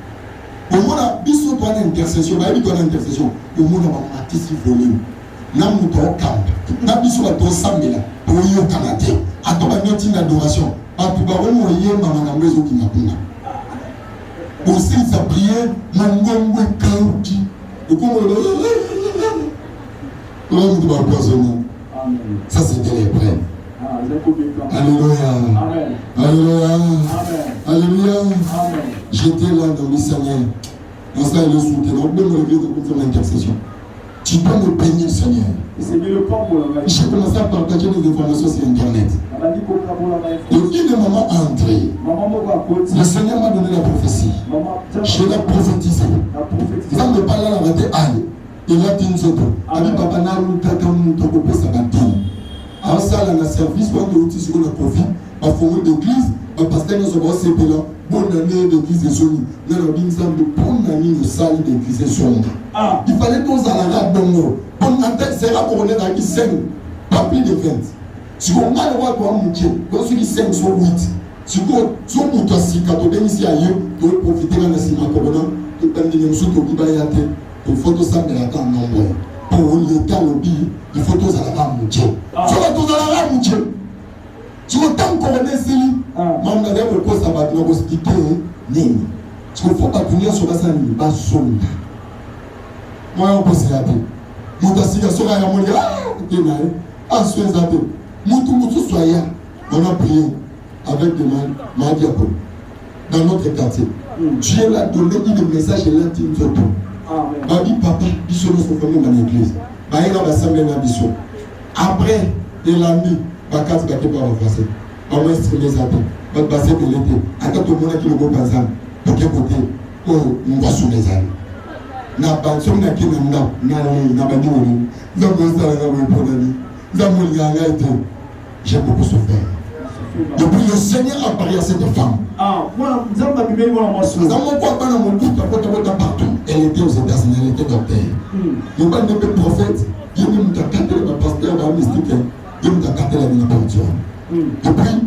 Au moins, il y a une intercession, il y a une intercession. Au moins, on a un petit volume. Nam nous camp. N'a pas sur la tosamela. Pour y au Canada. À toi, il y a une adoration. À tout le monde, il y a une maison qui m'a pris. Aussi, ça priait, mon gombe est caouti. Et comme l'homme de ma personne. Ça, c'était les prêts. Alléluia. Alléluia. Alléluia. J'étais là dans le Seigneur. Dans ça, il est soutenu. On peut me réveiller pour faire l'intercession. Tu dois me bénir, Seigneur. J'ai commencé à partager des informations sur Internet. Une maman a entré. Le Seigneur m'a donné la prophétie. Je l'ai prophétisé. Ça me parle à la vérité. Il a dit une autre. Ami papa n'a pas de sa bâtine. En ça, dans le service, quand on utilise le profit, à fond d'église, parce que nous avons ces pélins. Bonne année d'église de Sony. Nous avons dit bonne année de salle d'église de Sony. Il fallait qu'on s'en aille dans nous. Bonne année, c'est là qu'on est dans qui sème. Pas plus de 20. Si on a le droit de mouiller, quand ceux qui sème sont 8. Si on mouille si quand on est ici ailleurs, on peut profiter de la ciment comme on peut prendre des choses qui ont été pour photo ça de la temps nombreux. Pour l'état lobby, il faut tous à la mouiller. Si on tous à la mouiller. Si on tant qu'on est ici, on a le poste à battre, on va expliquer nini. Si on faut pas venir sur la scène, il va sonner. Moi, on peut se rater. Moutassiga sera à mon ensuite, Moutou Soya, on a prié avec des Madiapol dans notre quartier. Dieu l'a donné un message et l'a dit une photo. Babi papa, bisous nos familles dans l'église. Baïla va s'amener dans bisous. Après, il a mis Bakat Baké par le français. On va exprimer ça. On va passer de l'été. Attends tout le monde qui le voit par exemple. De quel côté? Oh, on va sous les années. Na pas sur na qui n'a na pas dit on. Nous avons ça là pour nous. Nous avons été. J'ai beaucoup souffert. Depuis le Seigneur a parlé à cette femme. Nous avons quoi pas dans mon doute partout. Elle était aux États-Unis, elle était docteur. Le pas de prophète, il me t'a capté le pasteur dans mystique. Il me t'a capté la ministère. Depuis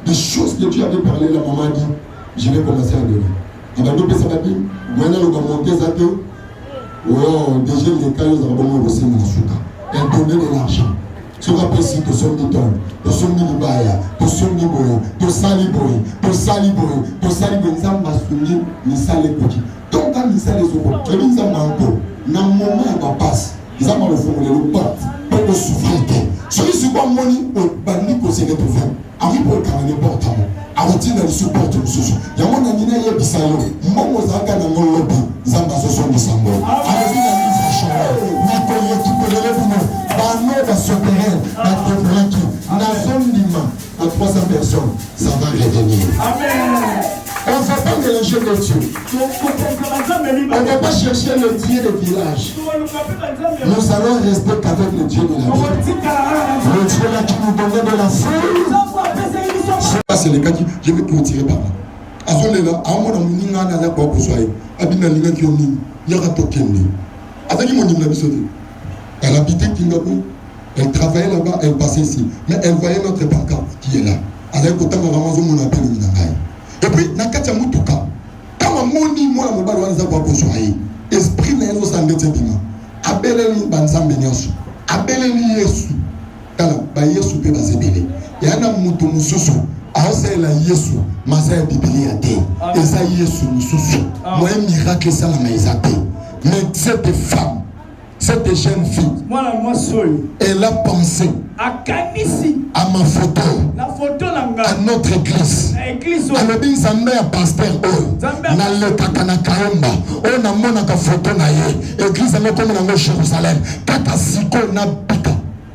des choses que Dieu avait parlé, la maman dit, je vais commencer à donner. On va donner ça dit, maintenant on va monter ça que, oh, déjà les cas, ils ont aussi mon souka. Elle donnait de l'argent. Tu rappelles si tu sommes du temps, tu sommes du Baya, tu sommes du Boy, tu sali Boy, tu sali Boy, tu sali Boy, ça m'a soumis, ni sali Boy. Donc, quand il sali les autres, tu dis ça m'a encore. Dans le moment où on passe, ils ont le formulaire, le porte, pour le souffrir. Celui qui va mourir, au bandit qu'on s'est retrouvé. Ami pour le n'importe où. A retirer le support de nous. Il y a mon ami qui est bisayo. Moi, je suis dans mon lobby. Ils ont besoin de ça. Avec une administration, mais pour l'équipe de l'événement, dans notre souterrain, notre branque, dans la zone d'Ima, à 300 personnes, ça va revenir. Amen. On ne va pas mélanger le Dieu. On ne va pas chercher le Dieu des villages. Nous allons rester qu'avec le Dieu de la vie. Le Dieu là qui nous donnait de la foi. C'est le cas qui je vais tout tirer par là. À ce moment-là, à un moment où nous avons un peu de soin, elle habitait Kingabu, elle travaillait là-bas, elle passait ici. Mais elle voyait notre pancarte qui est là. Elle a écouté mon appel. Et puis, dans le cas de Moutouka, quand on dit moi, je esprit n'est pas sans déterminant. Abeleli Bansam Benyosu. Abeleli Yesu. Kala, ba Yesu pe bazebele. Et un moutou mususu. Aose la Yesu. Masa Biblia te. Eza Yesu mususu. Moi, un miracle, ça la maïsate. Mais cette femme, cette jeune fille, elle a pensé à ma photo, à notre église. Alors, il y a un pasteur, dans le Kakanakaomba, on a mon photo, l'église à Jérusalem, Katasiko na Bika,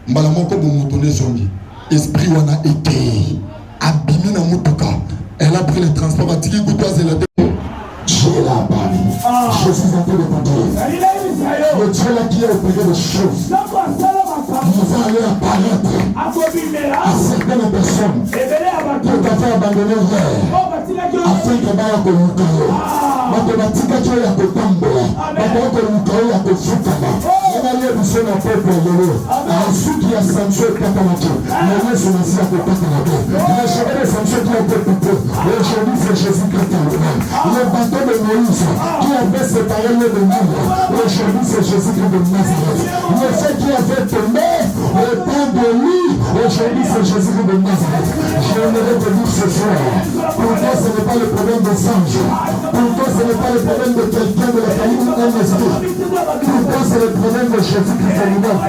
Malamoko Moutoné Zombie, esprit on a été abîmé dans Moutoka. Elle a pris le transport à Tiki Goutoise et la Dieu l'a parlé. Je suis en train de vous dire. Le Dieu là qui a opéré des choses, il va aller apparaître à certaines personnes pour t'avoir abandonné hier, afin que tu aies mathématique tu as que tambola, tu as que fukama. On va aller sur la peuple ensuite il y a Samson qui a commenté. Mais sur la scie à côté de la paix. Il a changé de Samson qui a été coupé. Aujourd'hui c'est Jésus-Christ en lui-même. Le bateau de Moïse qui avait séparé le monde. Aujourd'hui c'est Jésus-Christ de Nazareth. Le fait qui avait tombé au temps de lui. Aujourd'hui c'est Jésus-Christ de Nazareth. J'aimerais te dire ce soir. Pour toi ce n'est pas le problème des anges. Pour toi ce n'est pas le problème de quelqu'un de la famille ou d'un esprit. Pour toi c'est le problème de Jésus-Christ lui-même.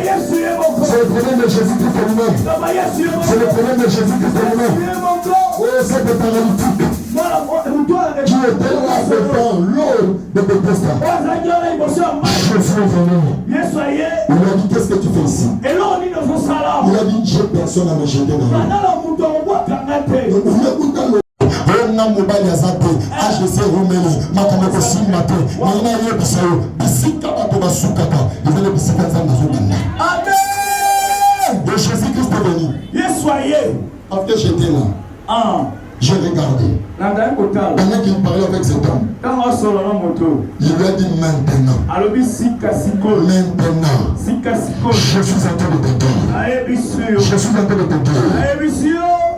C'est le problème de Jésus-Christ lui-même. C'est le problème de Jésus-Christ lui-même. Oh, cette paralytique qui était là devant l'eau de Bethesda. Jésus est venu. Il a dit qu'est-ce que tu fais ici? Il a dit j'ai personne à me jeter dans l'eau. na mobali azate AGC Romeli makamoko simate na ina yebisa yo bisika bato basukaka ezale bisika nzambe azokanda. Amen. De Jésus-Christ est venu. Yesoye. Après j'étais là. J'ai regardé. Pendant qu'il parlait avec cet homme, il lui a dit maintenant. Maintenant. Je suis en train de t'entendre. Je suis en train de t'entendre.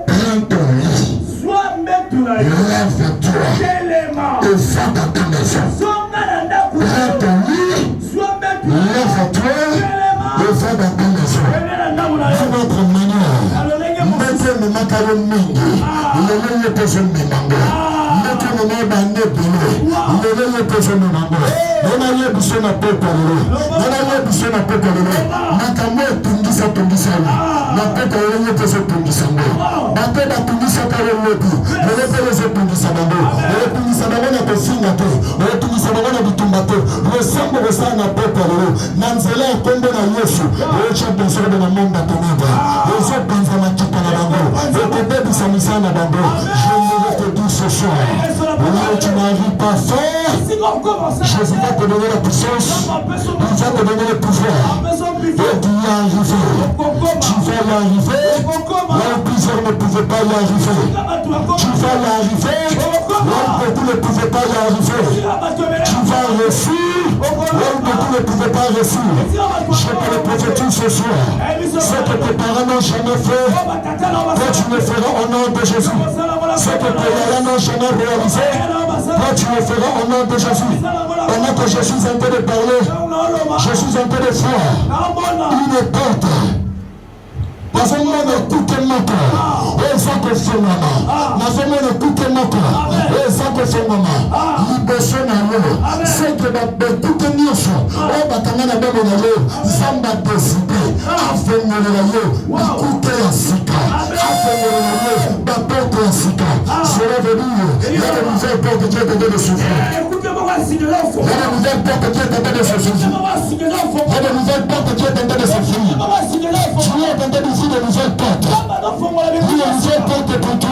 Prends ton lit. Lève-toi. Et va dans ta maison. Prends ton lit. Lève-toi. Et va dans ta maison. De notre manière. Maintenant, nous m'accordons mingi. Le personne de mango. Maintenant, nous m'abandonnons de le personne de mango. Nous avons besoin de peuple. Nous avons besoin de peuple. Nous avons besoin de peuple. Na peuple le personne de sango. Na peuple tungisa kwa le tu. Le personne de sango. Le tungisa na kosinga to. Le tungisa na bitumbato. Le sango resana na peuple. Nanzela kombo na Yesu. Le champion sur le monde tonaba. Le champion na kipa na bango. Le côté de Samisana bango. Je me te dis ce soir. Là tu n'arrives pas fort. Jésus va te donner la puissance. Il va te donner le pouvoir. Et tu y arrives. Tu vas y arriver. Là où plusieurs ne pouvaient pas y arriver. Tu vas y arriver. Là où beaucoup ne pouvaient pas y arriver. Tu vas réussir. Là où beaucoup ne pouvaient pas réussir. Je te le prophétise ce soir. Ce que tes parents n'ont jamais fait, toi tu le feras au nom de Jésus. Ce que tes parents n'ont jamais réalisé, toi tu le feras au nom de Jésus. Pendant que je suis en train de parler, je suis en train de voir une porte. Dans un monde écoutez moko, et ça que c'est maman. Dans un monde écoutez moko, et ça que c'est maman. Libération na yo, c'est que écoutez nyonso. Oh batanga na babo na yo, zamba décidé. Afengo na yo, écoutez la sika. Afengo na yo, baporte la sika. Cela veut dire, il y a de nouvelles portes qui est en train de s'ouvrir. Il y a de nouvelles portes qui est en train de s'ouvrir. Il y a de nouvelles portes qui est en train de s'ouvrir. Tu es en train de de nouvelles portes. Il y a de nouvelles portes pour toi.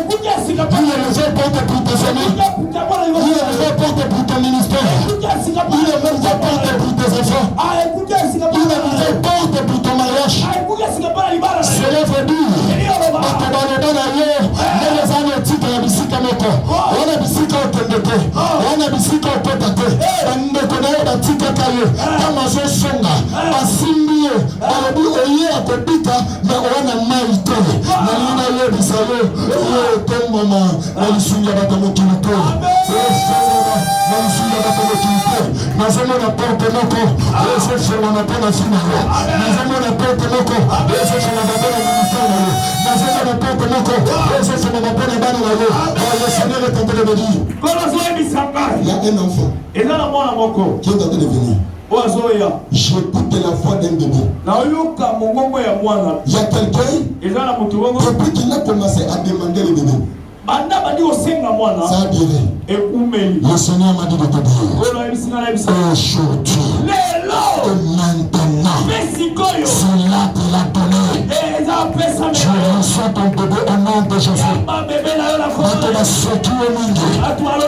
Il y a de nouvelles portes pour tes amis. Il y a de nouvelles portes pour ton ministère. Il y a de nouvelles portes pour tes enfants. Il y a de nouvelles portes pour ton mariage. Cela veut dire les années titres à la bisika moko. On a bisika au tendete. On a bisika au potate. On ne connaît pas tika kaye. Kamazo songa. Asimbie. Balobi oye akobita. Na wana maite. Na lina ye bisalo. Ye tomama. Na lisunga batamokilito. Na lisunga batamokilito. Na zemo na porte moko. Ese shema na pona finale. Na zemo na porte moko. Ese shema na pona ministère. Na zemo na porte moko. Ese shema na pona bana na yo. Le Seigneur est en train de me dire. Il y a un enfant qui est en train de venir. J'écoute la voix d'un bébé. Il y a quelqu'un depuis qu'il a commencé à demander le bébé. Ça a duré. Le Seigneur m'a dit de te dire aujourd'hui et maintenant, c'est là qu'il a donné. Tu reçois ton bébé au nom de Jésus. Bato basoki mingi.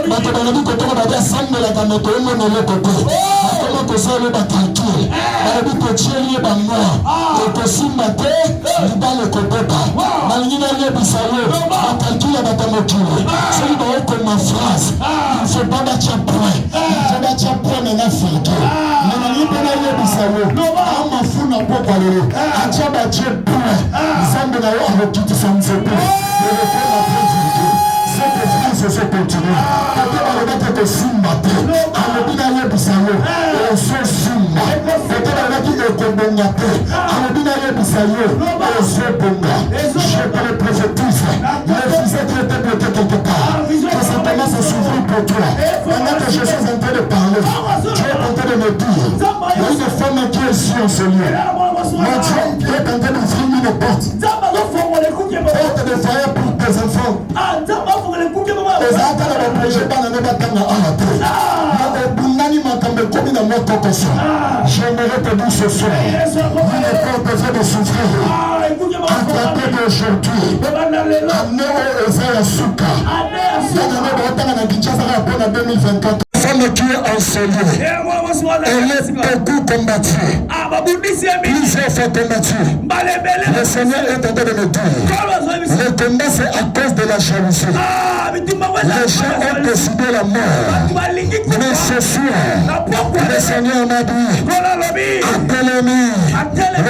Bato balobi kotoko badia sambelaka moto emo na le côté. Bakoma kosala bakalkile. Balobi kotieli ye bamwa. Ekosimba te libala ekobeba. Balingi nayebisa yo bakalkile batamokili. Soki baokoma phrase, il faut pas battre point. Il faut battre point maintenant flanqué. Nalingi mpe nayebisa yo amafuna pokwa lelo. Atia batie point. Nzambe na yo akokitisa nzete. Se continue. Peut-être on va te simbater. Alobina yebisalo. Oso simba. Peut-être on va te kondongater. Alobina yebisalo. Oso bonga. Je te le prophétise. Le fils qui était bloqué quelque part. Que ça commence à s'ouvrir pour toi. Pendant que je suis en train de parler, tu es en train de me dire. Il y a une femme qui est ici en ce lieu. Mon Dieu est en train d'ouvrir une porte. Porte de fire pour tes enfants. Ezaka na projet bana ne batanga ala te. Na obundani makambe komi na à moi attention. J'aimerais te dire ce soir, il n'est pas besoin de souffrir. À partir d'aujourd'hui, amenez au Ezra Souka. Dans 2024. Femme qui est ensoleillée, elle est beaucoup combattue. Plusieurs fois combattue. Le Seigneur est en train de me dire, le combat c'est à cause de la jalousie. Les gens ont décidé la mort. Mais ce soir, le Seigneur m'a dit, appelez-moi,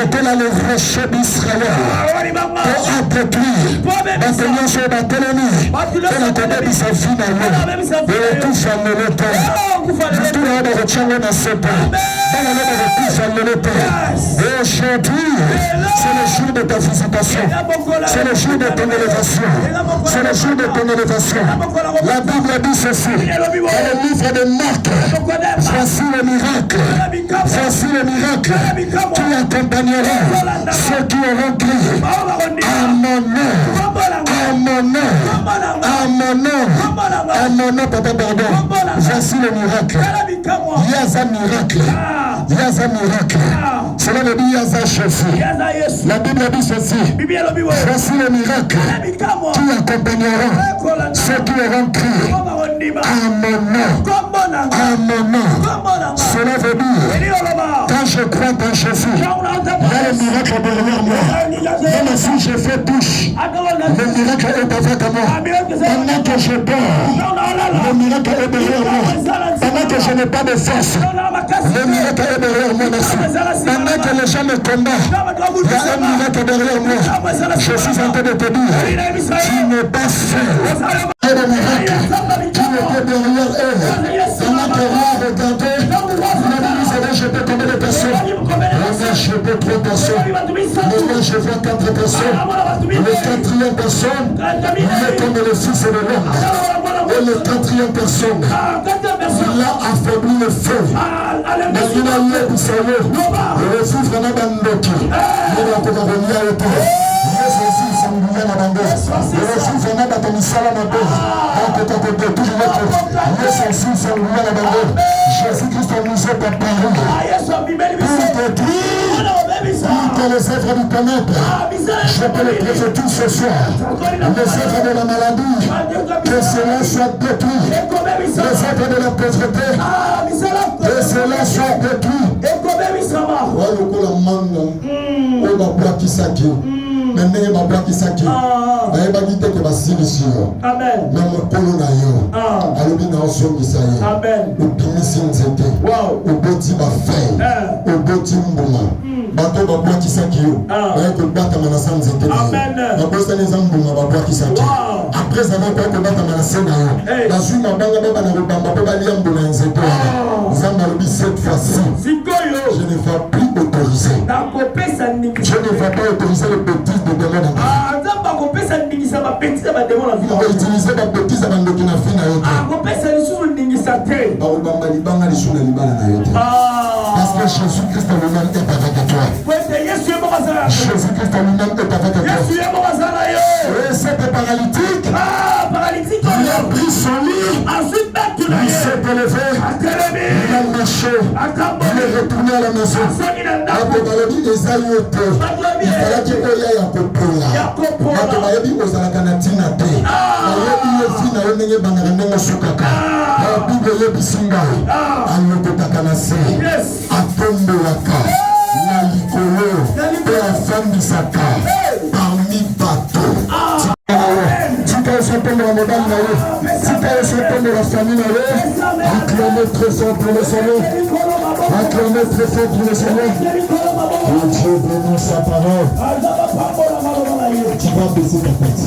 retourne à le rocher d'Israël pour accomplir. Maintenant, je vais appelez-moi. Pour la combat de sa vie dans l'eau. Et tout famille le temps. Aujourd'hui, c'est le jour de ta visitation. C'est le jour de ton élévation. C'est le jour de ton élévation. La Bible dit ceci. Dans le livre de Marc, voici le miracle. Voici le miracle qui accompagnera ceux qui auront crié à mon nom. À mon nom. À mon nom. À mon nom, papa, pardon. Voici le miracle. Il y a un miracle. Il y a un miracle. Cela veut dire il y a un chef. La Bible dit ceci. Voici le miracle qui accompagnera ceux qui auront crié à mon nom. À mon nom. Cela veut dire quand je crois dans Jésus, il y a le miracle derrière moi. Même si je fais bouche, le miracle est avec moi. Pendant que je dors, le miracle est derrière moi. Pendant que je n'ai pas de force, le miracle est derrière moi. Pendant que les gens me combattent, il y a un miracle derrière moi. Je suis en train de te dire, tu n'es pas seul. Il y a le miracle qui était derrière eux. Pendant que moi regardais, je peux combien de personnes? Moi je peux 3 personnes. Moi je vois 4 personnes. Le 4e personne, il est comme le fils de l'homme. Et le 4e personne, il a affaibli le feu. Mais il a lié pour savoir. Le fils de l'homme, il a revenir à l'époque. Jésus-Christ nous a parlé pour te dire que les œuvres du ténèbre, je peux le préféter ce soir, les œuvres de la maladie, que cela soit détruit, les œuvres de la pauvreté, que cela soit détruit. Mais ndenge babwakisaki bayebaki te ke basilisi yo me mokolo na yo alobi na ozongisa ye obimisi nzete oboti bafei oboti mbuma bato babwakisaki yo baye kobatama na sa nzete na yo babosani eza mbuma babwakisaki après avoir koya kobatama na se na yo bazwi mabanga baba na kobamba mpe balia mbuma ya nzete wana nzambe alobi cette fois-ci je ne vais plus autoriser. Je ne vais pas autoriser les bêtises de démons dans ta vie. On va utiliser la bêtise de bandoki na vie na yo te. Parce que Jésus-Christ lui-même est avec toi. Jésus-Christ lui-même est avec toi. Et cette paralytique, il a pris son lit, il s'est élevé, il a marché, il est retourné à la maison. Il fallait qu'il y ait un peu pour là. Il y a un tina te. Il y a un sukaka. La Bible est bisinga. Anokotakanase. Atombolaka. La likolo. Et la femme du saka. Parmi bateaux. Si tu as sorti de la modale, si tu as sorti de la famille, acclamez très fort pour le Seigneur. Acclamez très fort pour le Seigneur. Et Dieu bénit sa parole. Tu vas baisser ta tête.